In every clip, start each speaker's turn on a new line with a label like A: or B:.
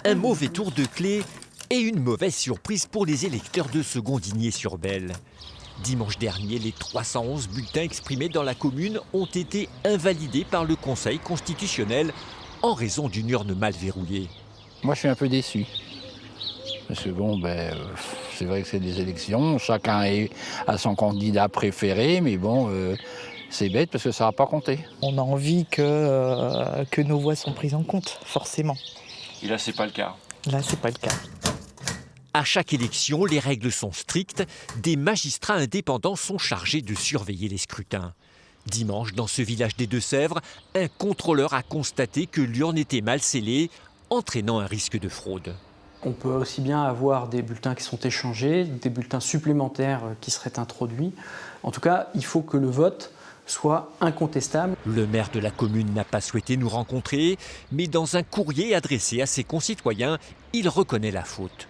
A: Un mauvais tour de clé et une mauvaise surprise pour les électeurs de Secondigné-sur-Belle. Dimanche dernier, les 311 bulletins exprimés dans la commune ont été invalidés par le Conseil constitutionnel en raison d'une urne mal verrouillée.
B: Moi, je suis un peu déçu. Parce que c'est vrai que c'est des élections, chacun a son candidat préféré, mais c'est bête parce que ça n'a pas compté.
C: On a envie que nos voix sont prises en compte, forcément.
D: Et là, c'est pas le cas.
C: Là, c'est pas le cas.
A: À chaque élection, les règles sont strictes. Des magistrats indépendants sont chargés de surveiller les scrutins. Dimanche, dans ce village des Deux-Sèvres, un contrôleur a constaté que l'urne était mal scellée, entraînant un risque de fraude.
E: On peut aussi bien avoir des bulletins qui sont échangés, des bulletins supplémentaires qui seraient introduits. En tout cas, il faut que le vote soit incontestable.
A: Le maire de la commune n'a pas souhaité nous rencontrer, mais dans un courrier adressé à ses concitoyens, il reconnaît la faute.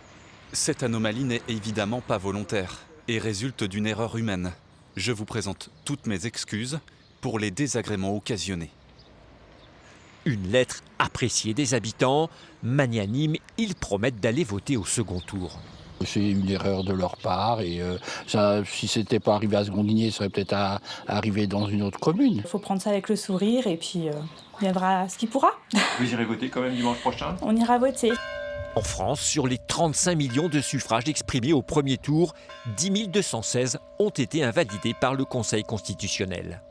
F: Cette anomalie n'est évidemment pas volontaire et résulte d'une erreur humaine. Je vous présente toutes mes excuses pour les désagréments occasionnés.
A: Une lettre appréciée des habitants. Magnanimes, ils promettent d'aller voter au second tour.
B: C'est une erreur de leur part et si ce n'était pas arrivé à Secondigné, ça serait peut-être arrivé dans une autre commune.
G: Il faut prendre ça avec le sourire et puis viendra ce qui pourra.
D: Vous irez voter quand même dimanche prochain?
G: On ira voter.
A: En France, sur les 35 millions de suffrages exprimés au premier tour, 10 216 ont été invalidés par le Conseil constitutionnel.